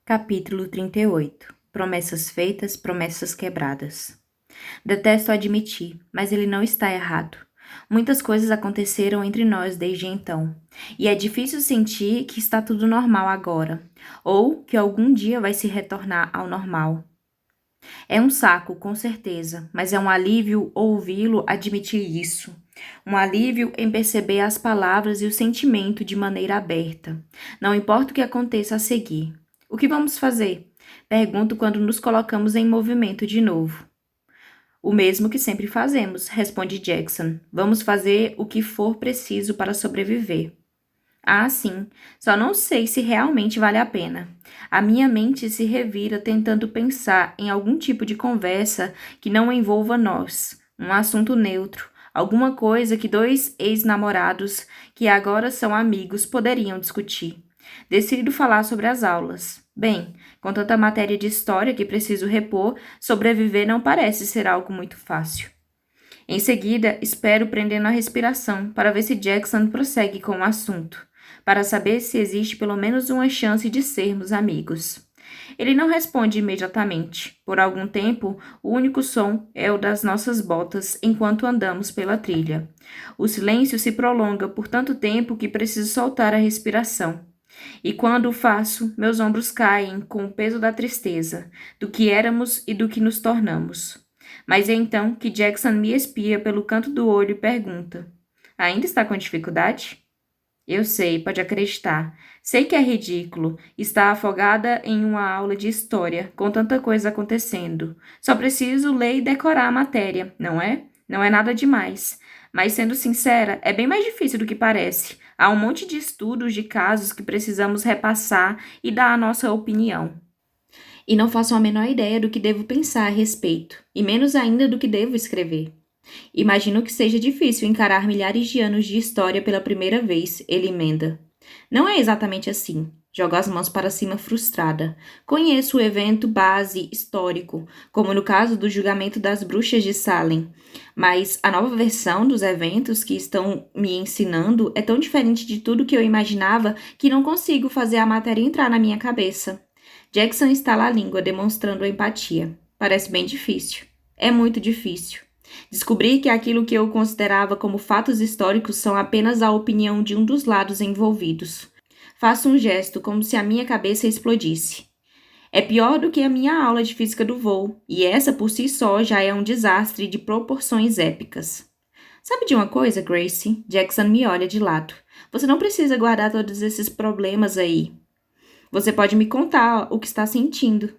Capítulo 38. Promessas feitas, promessas quebradas. Detesto admitir, mas ele não está errado. Muitas coisas aconteceram entre nós desde então, e é difícil sentir que está tudo normal agora, ou que algum dia vai se retornar ao normal. É um saco, com certeza, mas é um alívio ouvi-lo admitir isso. Um alívio em perceber as palavras e o sentimento de maneira aberta. Não importa o que aconteça a seguir. O que vamos fazer? Pergunto quando nos colocamos em movimento de novo. O mesmo que sempre fazemos, responde Jackson. Vamos fazer o que for preciso para sobreviver. Ah, sim. Só não sei se realmente vale a pena. A minha mente se revira tentando pensar em algum tipo de conversa que não envolva nós, um assunto neutro, alguma coisa que dois ex-namorados, que agora são amigos, poderiam discutir. Decido falar sobre as aulas. Bem, com tanta matéria de história que preciso repor, sobreviver não parece ser algo muito fácil. Em seguida, espero prendendo a respiração para ver se Jackson prossegue com o assunto, para saber se existe pelo menos uma chance de sermos amigos. Ele não responde imediatamente. Por algum tempo, o único som é o das nossas botas enquanto andamos pela trilha. O silêncio se prolonga por tanto tempo que preciso soltar a respiração. E quando o faço, meus ombros caem com o peso da tristeza, do que éramos e do que nos tornamos. Mas é então que Jackson me espia pelo canto do olho e pergunta: Ainda está com dificuldade? Eu sei, pode acreditar. Sei que é ridículo. Está afogada em uma aula de história, com tanta coisa acontecendo. Só preciso ler e decorar a matéria, não é? Não é nada demais. Mas, sendo sincera, é bem mais difícil do que parece. Há um monte de estudos de casos que precisamos repassar e dar a nossa opinião. E não faço a menor ideia do que devo pensar a respeito, e menos ainda do que devo escrever. Imagino que seja difícil encarar milhares de anos de história pela primeira vez, ele emenda. Não é exatamente assim. Jogo as mãos para cima frustrada. Conheço o evento base histórico, como no caso do julgamento das bruxas de Salem, mas a nova versão dos eventos que estão me ensinando é tão diferente de tudo que eu imaginava que não consigo fazer a matéria entrar na minha cabeça. Jackson estala a língua, demonstrando empatia. Parece bem difícil. É muito difícil. Descobrir que aquilo que eu considerava como fatos históricos são apenas a opinião de um dos lados envolvidos. Faço um gesto como se a minha cabeça explodisse. É pior do que a minha aula de física do voo, e essa por si só já é um desastre de proporções épicas. Sabe de uma coisa, Gracie? Jackson me olha de lado. Você não precisa guardar todos esses problemas aí. Você pode me contar o que está sentindo.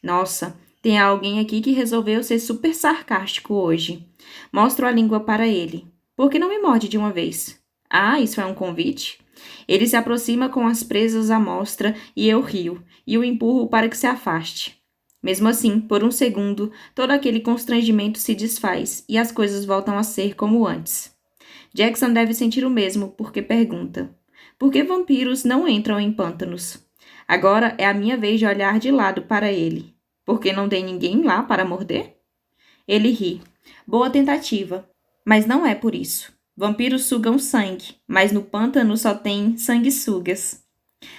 Nossa, tem alguém aqui que resolveu ser super sarcástico hoje. Mostro a língua para ele. Por que não me morde de uma vez? Ah, isso é um convite? Ele se aproxima com as presas à mostra e eu rio, e o empurro para que se afaste. Mesmo assim, por um segundo, todo aquele constrangimento se desfaz e as coisas voltam a ser como antes. Jackson deve sentir o mesmo, porque pergunta: por que vampiros não entram em pântanos? Agora é a minha vez de olhar de lado para ele. Porque não tem ninguém lá para morder? Ele ri. Boa tentativa. Mas não é por isso. Vampiros sugam sangue, mas no pântano só tem sanguessugas.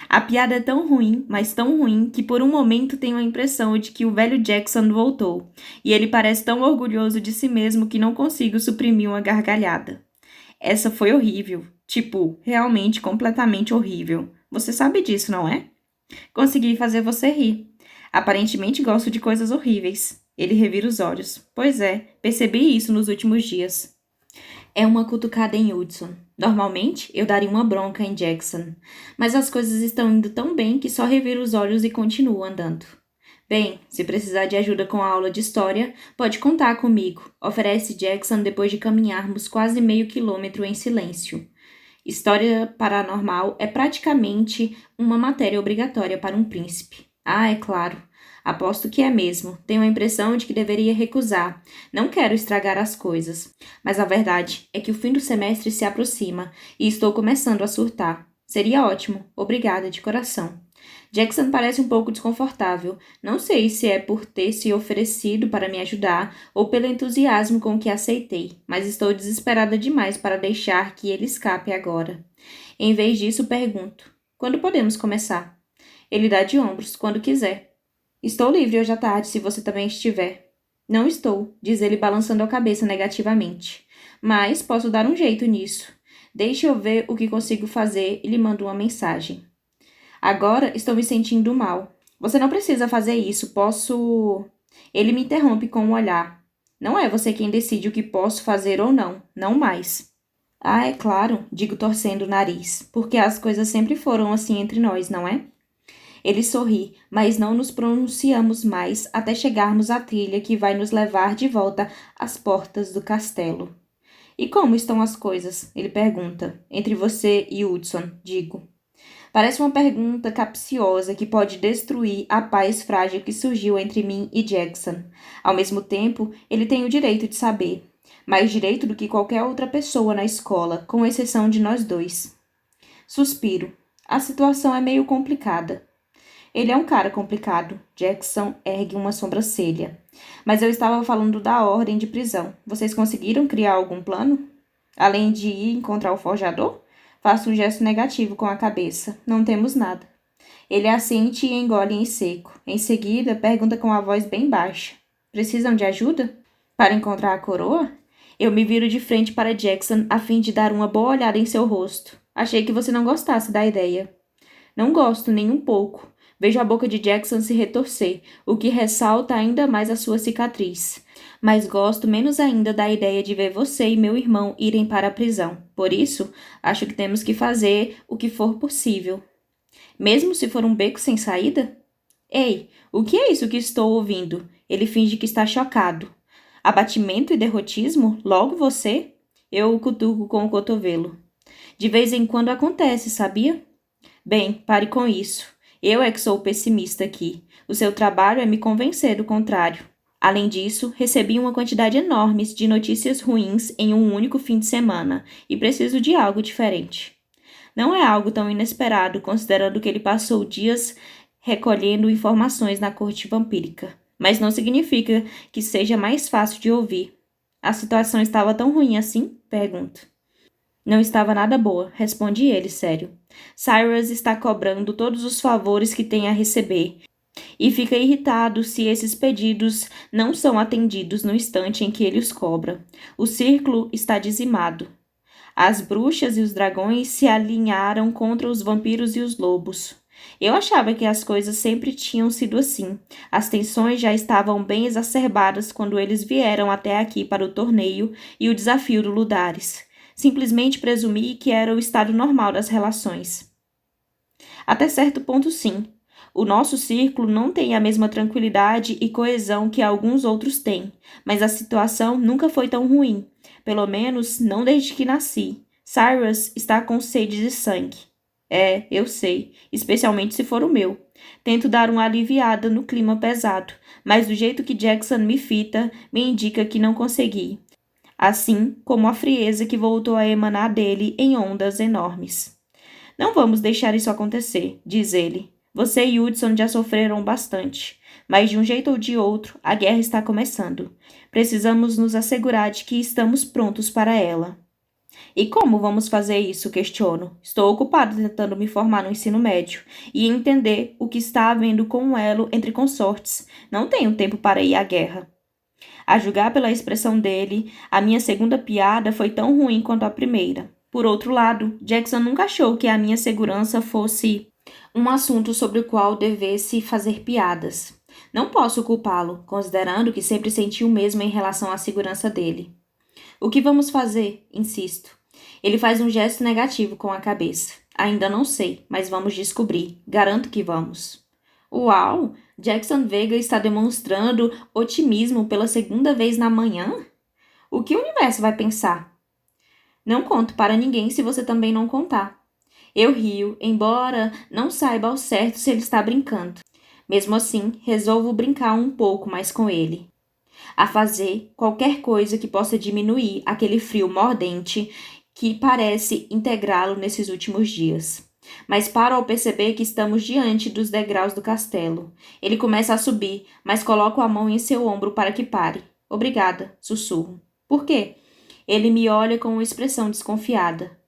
A piada é tão ruim, mas tão ruim, que por um momento tenho a impressão de que o velho Jackson voltou, e ele parece tão orgulhoso de si mesmo que não consigo suprimir uma gargalhada. Essa foi horrível. Tipo, realmente completamente horrível. Você sabe disso, não é? Consegui fazer você rir. Aparentemente gosto de coisas horríveis. Ele revira os olhos. Pois é, percebi isso nos últimos dias. É uma cutucada em Hudson. Normalmente, eu daria uma bronca em Jackson. Mas as coisas estão indo tão bem que só reviro os olhos e continuo andando. Bem, se precisar de ajuda com a aula de história, pode contar comigo, oferece Jackson depois de caminharmos quase meio quilômetro em silêncio. História paranormal é praticamente uma matéria obrigatória para um príncipe. Ah, é claro. Aposto que é mesmo. Tenho a impressão de que deveria recusar. Não quero estragar as coisas. Mas a verdade é que o fim do semestre se aproxima e estou começando a surtar. Seria ótimo. Obrigada de coração. Jackson parece um pouco desconfortável. Não sei se é por ter se oferecido para me ajudar ou pelo entusiasmo com que aceitei, mas estou desesperada demais para deixar que ele escape agora. Em vez disso, pergunto: quando podemos começar? Ele dá de ombros, quando quiser. Estou livre hoje à tarde, se você também estiver. Não estou, diz ele balançando a cabeça negativamente. Mas posso dar um jeito nisso. Deixe eu ver o que consigo fazer e lhe mando uma mensagem. Agora estou me sentindo mal. Você não precisa fazer isso, posso... Ele me interrompe com um olhar. Não é você quem decide o que posso fazer ou não, não mais. Ah, é claro, digo torcendo o nariz, porque as coisas sempre foram assim entre nós, não é? Ele sorri, mas não nos pronunciamos mais até chegarmos à trilha que vai nos levar de volta às portas do castelo. E como estão as coisas? Ele pergunta. Entre você e Hudson, digo. Parece uma pergunta capciosa que pode destruir a paz frágil que surgiu entre mim e Jackson. Ao mesmo tempo, ele tem o direito de saber. Mais direito do que qualquer outra pessoa na escola, com exceção de nós dois. Suspiro. A situação é meio complicada. Ele é um cara complicado. Jackson ergue uma sobrancelha. Mas eu estava falando da ordem de prisão. Vocês conseguiram criar algum plano? Além de ir encontrar o forjador? Faço um gesto negativo com a cabeça. Não temos nada. Ele assente e engole em seco. Em seguida, pergunta com a voz bem baixa. Precisam de ajuda? Para encontrar a coroa? Eu me viro de frente para Jackson a fim de dar uma boa olhada em seu rosto. Achei que você não gostasse da ideia. Não gosto nem um pouco. Vejo a boca de Jackson se retorcer, o que ressalta ainda mais a sua cicatriz. Mas gosto menos ainda da ideia de ver você e meu irmão irem para a prisão. Por isso, acho que temos que fazer o que for possível. Mesmo se for um beco sem saída? Ei, o que é isso que estou ouvindo? Ele finge que está chocado. Abatimento e derrotismo? Logo você? Eu o cutuco com o cotovelo. De vez em quando acontece, sabia? Bem, pare com isso. Eu é que sou o pessimista aqui. O seu trabalho é me convencer do contrário. Além disso, recebi uma quantidade enorme de notícias ruins em um único fim de semana e preciso de algo diferente. Não é algo tão inesperado, considerando que ele passou dias recolhendo informações na corte vampírica. Mas não significa que seja mais fácil de ouvir. A situação estava tão ruim assim? Pergunto. Não estava nada boa, responde ele, sério. Cyrus está cobrando todos os favores que tem a receber e fica irritado se esses pedidos não são atendidos no instante em que ele os cobra. O círculo está dizimado. As bruxas e os dragões se alinharam contra os vampiros e os lobos. Eu achava que as coisas sempre tinham sido assim. As tensões já estavam bem exacerbadas quando eles vieram até aqui para o torneio e o desafio do Ludares. Simplesmente presumi que era o estado normal das relações. Até certo ponto, sim. O nosso círculo não tem a mesma tranquilidade e coesão que alguns outros têm, mas a situação nunca foi tão ruim, pelo menos não desde que nasci. Cyrus está com sede de sangue. É, eu sei, especialmente se for o meu. Tento dar uma aliviada no clima pesado, mas do jeito que Jackson me fita, me indica que não consegui. Assim como a frieza que voltou a emanar dele em ondas enormes. Não vamos deixar isso acontecer, diz ele. Você e Hudson já sofreram bastante, mas de um jeito ou de outro, a guerra está começando. Precisamos nos assegurar de que estamos prontos para ela. E como vamos fazer isso? Questiono. Estou ocupado tentando me formar no ensino médio e entender o que está havendo com um elo entre consortes. Não tenho tempo para ir à guerra. A julgar pela expressão dele, a minha segunda piada foi tão ruim quanto a primeira. Por outro lado, Jackson nunca achou que a minha segurança fosse um assunto sobre o qual devesse fazer piadas. Não posso culpá-lo, considerando que sempre senti o mesmo em relação à segurança dele. O que vamos fazer? Insisto. Ele faz um gesto negativo com a cabeça. Ainda não sei, mas vamos descobrir. Garanto que vamos. Uau! Jackson Vega está demonstrando otimismo pela segunda vez na manhã? O que o universo vai pensar? Não conto para ninguém se você também não contar. Eu rio, embora não saiba ao certo se ele está brincando. Mesmo assim, resolvo brincar um pouco mais com ele. A fazer qualquer coisa que possa diminuir aquele frio mordente que parece integrá-lo nesses últimos dias. Mas paro ao perceber que estamos diante dos degraus do castelo. Ele começa a subir, mas coloco a mão em seu ombro para que pare. Obrigada, sussurro. Por quê? Ele me olha com uma expressão desconfiada.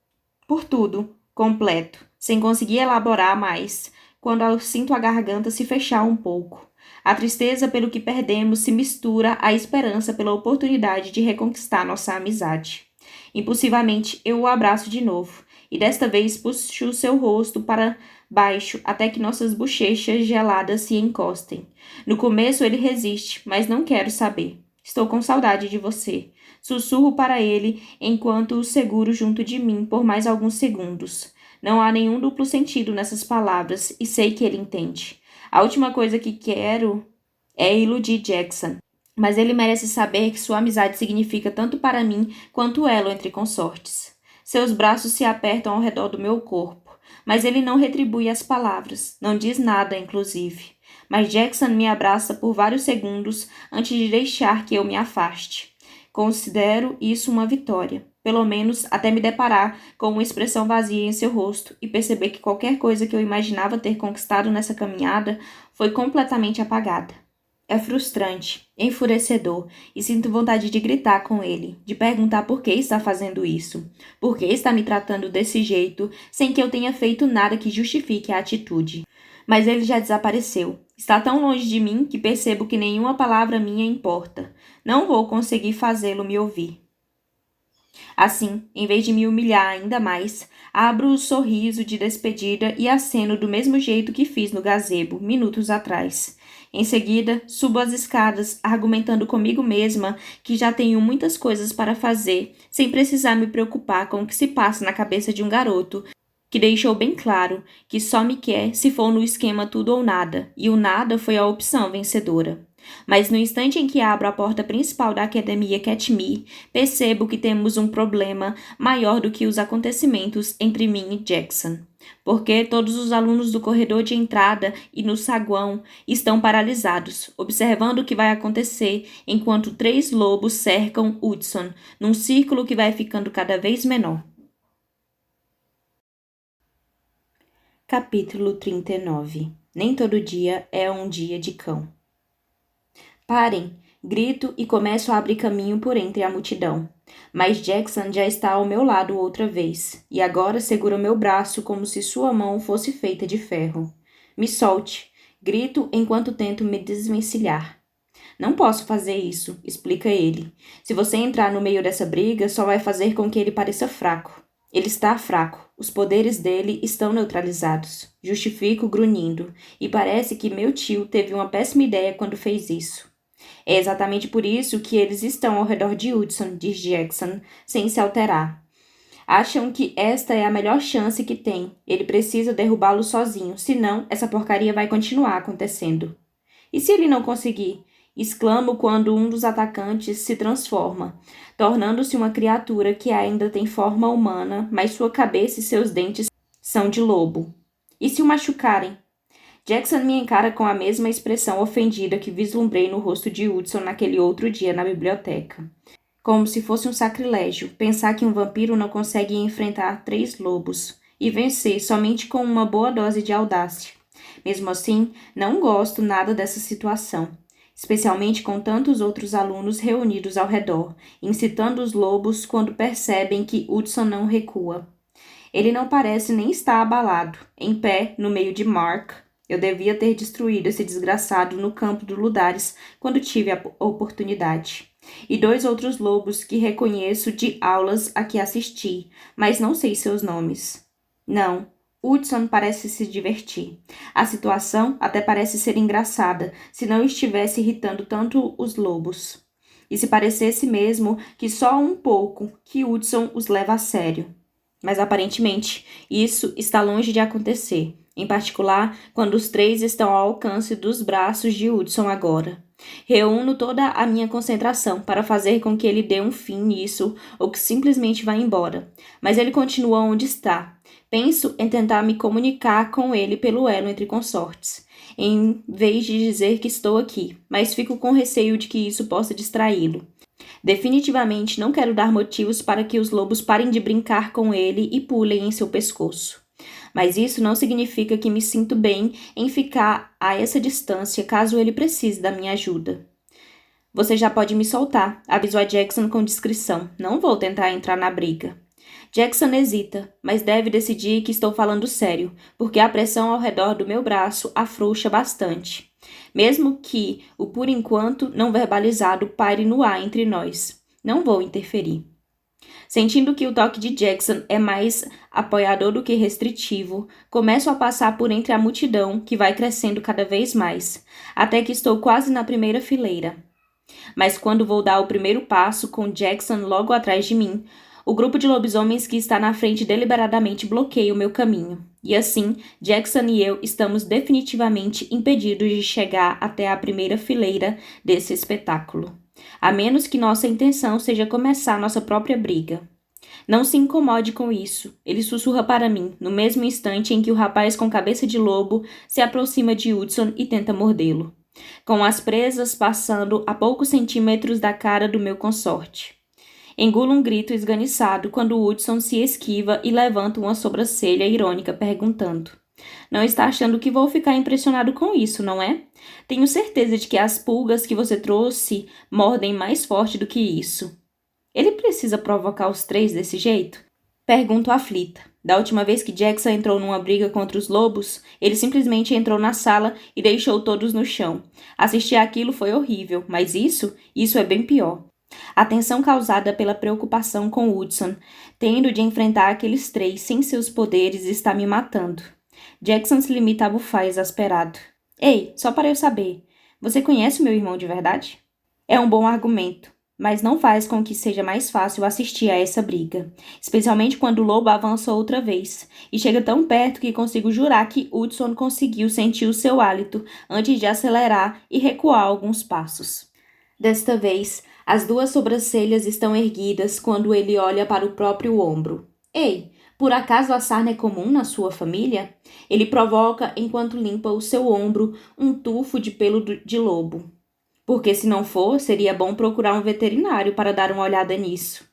Por tudo, completo, sem conseguir elaborar mais. quando eu sinto a garganta se fechar um pouco. A tristeza pelo que perdemos se mistura à esperança pela oportunidade de reconquistar nossa amizade. Impulsivamente, eu o abraço de novo, e desta vez puxo o seu rosto para baixo até que nossas bochechas geladas se encostem. No começo ele resiste, mas não quero saber. Estou com saudade de você. Sussurro para ele enquanto o seguro junto de mim por mais alguns segundos. Não há nenhum duplo sentido nessas palavras e sei que ele entende. A última coisa que quero é iludir Jackson, mas ele merece saber que sua amizade significa tanto para mim quanto o elo entre consortes. Seus braços se apertam ao redor do meu corpo, mas ele não retribui as palavras, não diz nada, inclusive. Mas Jackson me abraça por vários segundos antes de deixar que eu me afaste. Considero isso uma vitória, pelo menos até me deparar com uma expressão vazia em seu rosto e perceber que qualquer coisa que eu imaginava ter conquistado nessa caminhada foi completamente apagada. É frustrante, enfurecedor, e sinto vontade de gritar com ele, de perguntar por que está fazendo isso, por que está me tratando desse jeito, sem que eu tenha feito nada que justifique a atitude. Mas ele já desapareceu. Está tão longe de mim que percebo que nenhuma palavra minha importa. Não vou conseguir fazê-lo me ouvir. Assim, em vez de me humilhar ainda mais, abro o sorriso de despedida e aceno do mesmo jeito que fiz no gazebo, minutos atrás. Em seguida, subo as escadas, argumentando comigo mesma que já tenho muitas coisas para fazer, sem precisar me preocupar com o que se passa na cabeça de um garoto que deixou bem claro que só me quer se for no esquema tudo ou nada, e o nada foi a opção vencedora. Mas no instante em que abro a porta principal da academia Catmere, percebo que temos um problema maior do que os acontecimentos entre mim e Jackson. Porque todos os alunos do corredor de entrada e no saguão estão paralisados, observando o que vai acontecer enquanto 3 lobos cercam Hudson, num círculo que vai ficando cada vez menor. Capítulo 39. Nem todo dia é um dia de cão. Parem! Grito e começo a abrir caminho por entre a multidão. Mas Jackson já está ao meu lado outra vez, e agora segura meu braço como se sua mão fosse feita de ferro. Me solte! Grito enquanto tento me desvencilhar. Não posso fazer isso, explica ele. Se você entrar no meio dessa briga, só vai fazer com que ele pareça fraco. Ele está fraco. Os poderes dele estão neutralizados. Justifico grunhindo, e parece que meu tio teve uma péssima ideia quando fez isso. É exatamente por isso que eles estão ao redor de Hudson, diz Jackson, sem se alterar. Acham que esta é a melhor chance que tem. Ele precisa derrubá-lo sozinho, senão essa porcaria vai continuar acontecendo. E se ele não conseguir? Exclamo quando um dos atacantes se transforma, tornando-se uma criatura que ainda tem forma humana, mas sua cabeça e seus dentes são de lobo. E se o machucarem? Jackson me encara com a mesma expressão ofendida que vislumbrei no rosto de Hudson naquele outro dia na biblioteca. Como se fosse um sacrilégio pensar que um vampiro não consegue enfrentar 3 lobos e vencer somente com uma boa dose de audácia. Mesmo assim, não gosto nada dessa situação, especialmente com tantos outros alunos reunidos ao redor, incitando os lobos quando percebem que Hudson não recua. Ele não parece nem estar abalado, em pé, no meio de Mark. Eu devia ter destruído esse desgraçado no campo do Ludares quando tive a oportunidade. E 2 outros lobos que reconheço de aulas a que assisti, mas não sei seus nomes. Não, Hudson parece se divertir. A situação até parece ser engraçada, se não estivesse irritando tanto os lobos. E se parecesse mesmo que só um pouco que Hudson os leva a sério. Mas aparentemente, isso está longe de acontecer, em particular quando os 3 estão ao alcance dos braços de Hudson agora. Reúno toda a minha concentração para fazer com que ele dê um fim nisso ou que simplesmente vá embora, mas ele continua onde está. Penso em tentar me comunicar com ele pelo elo entre consortes, em vez de dizer que estou aqui, mas fico com receio de que isso possa distraí-lo. Definitivamente não quero dar motivos para que os lobos parem de brincar com ele e pulem em seu pescoço. Mas isso não significa que me sinto bem em ficar a essa distância caso ele precise da minha ajuda. Você já pode me soltar, avisou a Jackson com discrição. Não vou tentar entrar na briga. Jackson hesita, mas deve decidir que estou falando sério, porque a pressão ao redor do meu braço afrouxa bastante. Mesmo que o por enquanto não verbalizado paire no ar entre nós. Não vou interferir. Sentindo que o toque de Jackson é mais apoiador do que restritivo, começo a passar por entre a multidão, que vai crescendo cada vez mais, até que estou quase na primeira fileira. Mas quando vou dar o primeiro passo, com Jackson logo atrás de mim, o grupo de lobisomens que está na frente deliberadamente bloqueia o meu caminho. E assim, Jackson e eu estamos definitivamente impedidos de chegar até a primeira fileira desse espetáculo. A menos que nossa intenção seja começar nossa própria briga. Não se incomode com isso, ele sussurra para mim, no mesmo instante em que o rapaz com cabeça de lobo se aproxima de Hudson e tenta mordê-lo, com as presas passando a poucos centímetros da cara do meu consorte. Engulo um grito esganiçado quando Hudson se esquiva e levanta uma sobrancelha irônica perguntando: Não está achando que vou ficar impressionado com isso, não é? Tenho certeza de que as pulgas que você trouxe mordem mais forte do que isso. Ele precisa provocar os três desse jeito? Pergunto aflita. Da última vez que Jackson entrou numa briga contra os lobos, ele simplesmente entrou na sala e deixou todos no chão. Assistir aquilo foi horrível, mas isso é bem pior. A tensão causada pela preocupação com Hudson, tendo de enfrentar aqueles três sem seus poderes, está me matando. Jackson se limita a bufar exasperado. Ei, só para eu saber, você conhece o meu irmão de verdade? É um bom argumento, mas não faz com que seja mais fácil assistir a essa briga, especialmente quando o lobo avança outra vez, e chega tão perto que consigo jurar que Hudson conseguiu sentir o seu hálito antes de acelerar e recuar alguns passos. Desta vez, as duas sobrancelhas estão erguidas quando ele olha para o próprio ombro. Ei, por acaso a sarna é comum na sua família? Ele provoca enquanto limpa o seu ombro um tufo de pelo de lobo. Porque se não for, seria bom procurar um veterinário para dar uma olhada nisso.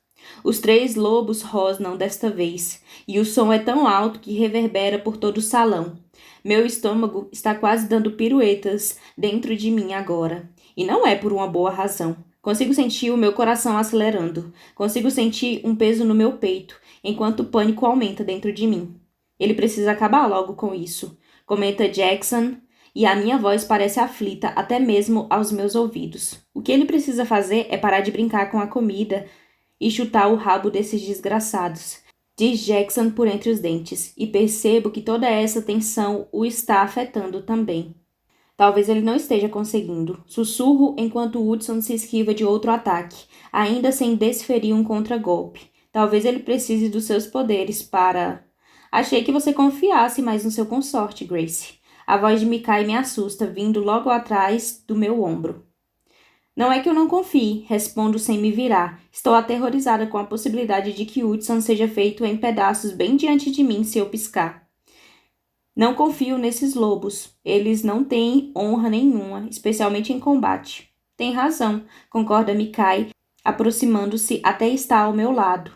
Os três lobos rosnam desta vez, e o som é tão alto que reverbera por todo o salão. Meu estômago está quase dando piruetas dentro de mim agora, e não é por uma boa razão. Consigo sentir o meu coração acelerando, consigo sentir um peso no meu peito, enquanto o pânico aumenta dentro de mim. Ele precisa acabar logo com isso, comenta Jackson, e a minha voz parece aflita até mesmo aos meus ouvidos. O que ele precisa fazer é parar de brincar com a comida e chutar o rabo desses desgraçados, diz Jackson por entre os dentes, e percebo que toda essa tensão o está afetando também. Talvez ele não esteja conseguindo. Sussurro enquanto Hudson se esquiva de outro ataque, ainda sem desferir um contragolpe. Talvez ele precise dos seus poderes para... Achei que você confiasse mais no seu consorte, Grace. A voz de Mikai me assusta, vindo logo atrás do meu ombro. Não é que eu não confie, respondo sem me virar. Estou aterrorizada com a possibilidade de que Hudson seja feito em pedaços bem diante de mim se eu piscar. Não confio nesses lobos. Eles não têm honra nenhuma, especialmente em combate. Tem razão, concorda Mikai, aproximando-se até estar ao meu lado,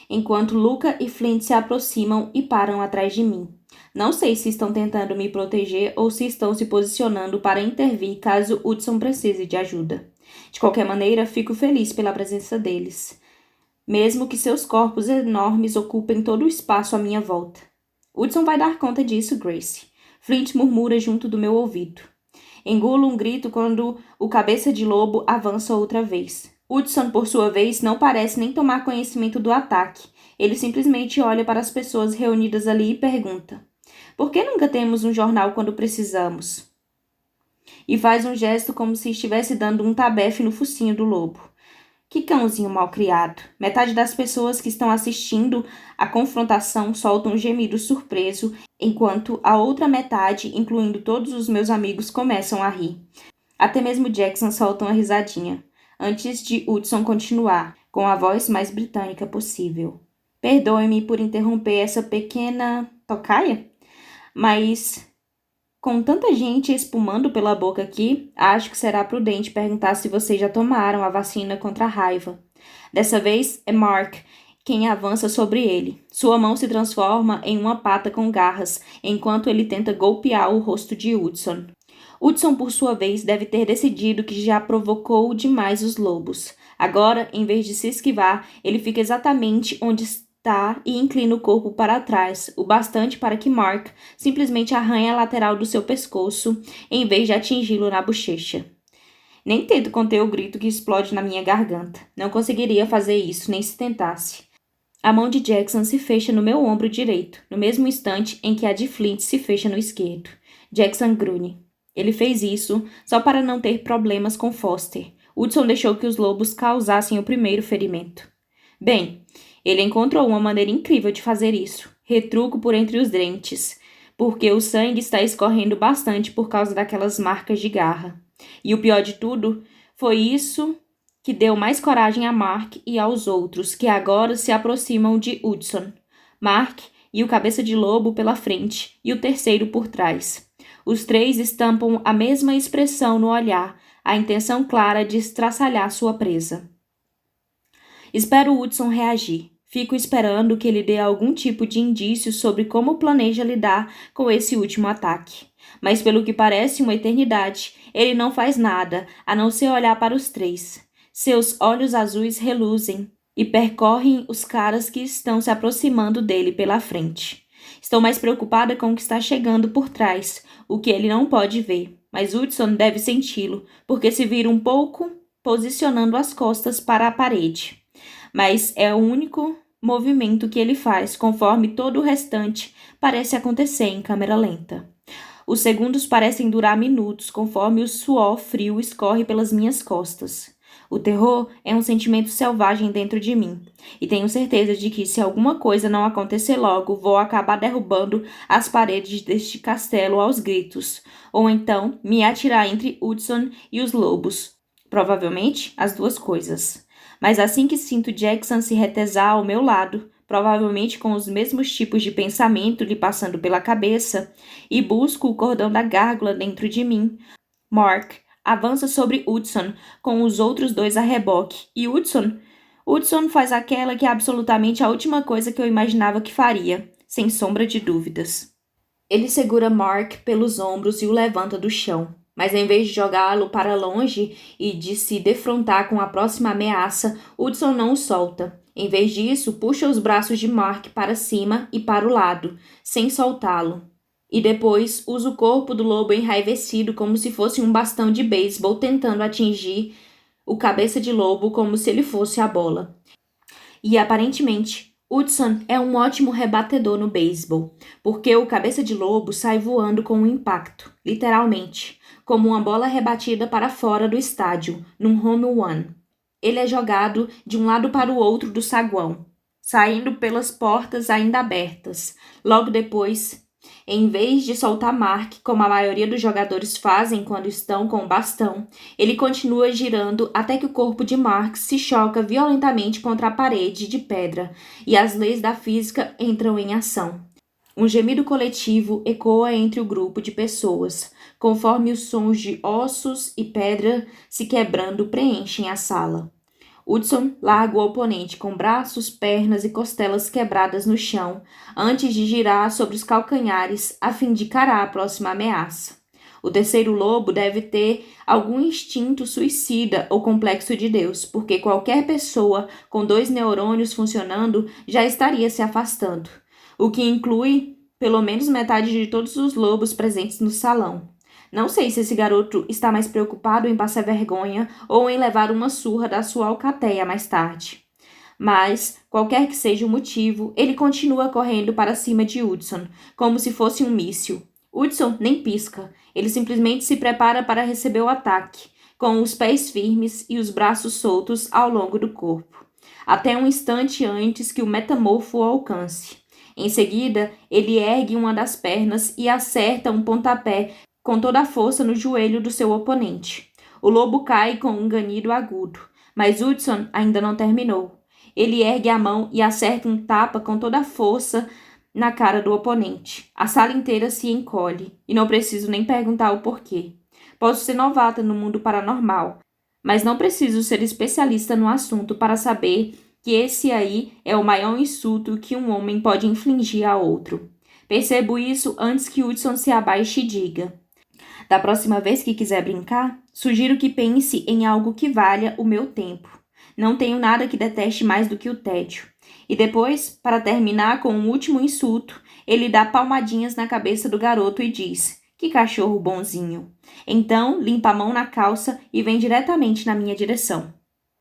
enquanto Luca e Flint se aproximam e param atrás de mim. Não sei se estão tentando me proteger ou se estão se posicionando para intervir caso Hudson precise de ajuda. De qualquer maneira, fico feliz pela presença deles, mesmo que seus corpos enormes ocupem todo o espaço à minha volta. Hudson vai dar conta disso, Grace. Flint murmura junto do meu ouvido. Engulo um grito quando o cabeça de lobo avança outra vez. Hudson, por sua vez, não parece nem tomar conhecimento do ataque. Ele simplesmente olha para as pessoas reunidas ali e pergunta: Por que nunca temos um jornal quando precisamos? E faz um gesto como se estivesse dando um tabefe no focinho do lobo. Que cãozinho malcriado. Metade das pessoas que estão assistindo a confrontação soltam um gemido surpreso, enquanto a outra metade, incluindo todos os meus amigos, começam a rir. Até mesmo Jackson solta uma risadinha, antes de Hudson continuar, com a voz mais britânica possível. Perdoe-me por interromper essa pequena tocaia, mas com tanta gente espumando pela boca aqui, acho que será prudente perguntar se vocês já tomaram a vacina contra a raiva. Dessa vez é Mark quem avança sobre ele. Sua mão se transforma em uma pata com garras, enquanto ele tenta golpear o rosto de Hudson. Hudson, por sua vez, deve ter decidido que já provocou demais os lobos. Agora, em vez de se esquivar, ele fica exatamente onde está e inclina o corpo para trás, o bastante para que Mark simplesmente arranhe a lateral do seu pescoço, em vez de atingi-lo na bochecha. Nem tento conter o grito que explode na minha garganta. Não conseguiria fazer isso, nem se tentasse. A mão de Jackson se fecha no meu ombro direito, no mesmo instante em que a de Flint se fecha no esquerdo. Jackson grunhe. Ele fez isso só para não ter problemas com Foster. Hudson deixou que os lobos causassem o primeiro ferimento. Bem, ele encontrou uma maneira incrível de fazer isso. Retruco por entre os dentes, porque o sangue está escorrendo bastante por causa daquelas marcas de garra. E o pior de tudo, foi isso que deu mais coragem a Mark e aos outros, que agora se aproximam de Hudson. Mark e o cabeça de lobo pela frente, e o terceiro por trás. Os três estampam a mesma expressão no olhar, a intenção clara de estraçalhar sua presa. Espero Hudson reagir. Fico esperando que ele dê algum tipo de indício sobre como planeja lidar com esse último ataque. Mas pelo que parece uma eternidade, ele não faz nada, a não ser olhar para os três. Seus olhos azuis reluzem e percorrem os caras que estão se aproximando dele pela frente. Estou mais preocupada com o que está chegando por trás, o que ele não pode ver. Mas Hudson deve senti-lo, porque se vira um pouco, posicionando as costas para a parede. Mas é o único movimento que ele faz, conforme todo o restante parece acontecer em câmera lenta. Os segundos parecem durar minutos, conforme o suor frio escorre pelas minhas costas. O terror é um sentimento selvagem dentro de mim, e tenho certeza de que, se alguma coisa não acontecer logo, vou acabar derrubando as paredes deste castelo aos gritos, ou então me atirar entre Hudson e os lobos. Provavelmente as duas coisas. Mas assim que sinto Jackson se retesar ao meu lado, provavelmente com os mesmos tipos de pensamento lhe passando pela cabeça, e busco o cordão da gárgula dentro de mim, Mark avança sobre Hudson com os outros dois a reboque, e Hudson faz aquela que é absolutamente a última coisa que eu imaginava que faria, sem sombra de dúvidas. Ele segura Mark pelos ombros e o levanta do chão. Mas em vez de jogá-lo para longe e de se defrontar com a próxima ameaça, Hudson não o solta. Em vez disso, puxa os braços de Mark para cima e para o lado, sem soltá-lo. E depois usa o corpo do lobo enraivecido como se fosse um bastão de beisebol tentando atingir o cabeça de lobo como se ele fosse a bola. E aparentemente, Hudson é um ótimo rebatedor no beisebol, porque o cabeça de lobo sai voando com um impacto, literalmente, como uma bola rebatida para fora do estádio, num home run. Ele é jogado de um lado para o outro do saguão, saindo pelas portas ainda abertas. Logo depois, em vez de soltar Mark, como a maioria dos jogadores fazem quando estão com o bastão, ele continua girando até que o corpo de Mark se choca violentamente contra a parede de pedra e as leis da física entram em ação. Um gemido coletivo ecoa entre o grupo de pessoas, conforme os sons de ossos e pedra se quebrando preenchem a sala. Hudson larga o oponente com braços, pernas e costelas quebradas no chão, antes de girar sobre os calcanhares a fim de encarar a próxima ameaça. O terceiro lobo deve ter algum instinto suicida ou complexo de Deus, porque qualquer pessoa com 2 neurônios funcionando já estaria se afastando, o que inclui pelo menos metade de todos os lobos presentes no salão. Não sei se esse garoto está mais preocupado em passar vergonha ou em levar uma surra da sua alcateia mais tarde. Mas, qualquer que seja o motivo, ele continua correndo para cima de Hudson, como se fosse um míssil. Hudson nem pisca, ele simplesmente se prepara para receber o ataque, com os pés firmes e os braços soltos ao longo do corpo, até um instante antes que o metamorfo o alcance. Em seguida, ele ergue uma das pernas e acerta um pontapé com toda a força no joelho do seu oponente. O lobo cai com um ganido agudo, mas Hudson ainda não terminou. Ele ergue a mão e acerta um tapa com toda a força na cara do oponente. A sala inteira se encolhe, e não preciso nem perguntar o porquê. Posso ser novata no mundo paranormal, mas não preciso ser especialista no assunto para saber que esse aí é o maior insulto que um homem pode infligir a outro. Percebo isso antes que Hudson se abaixe e diga: da próxima vez que quiser brincar, sugiro que pense em algo que valha o meu tempo. Não tenho nada que deteste mais do que o tédio. E depois, para terminar com um último insulto, ele dá palmadinhas na cabeça do garoto e diz: que cachorro bonzinho. Então, limpa a mão na calça e vem diretamente na minha direção.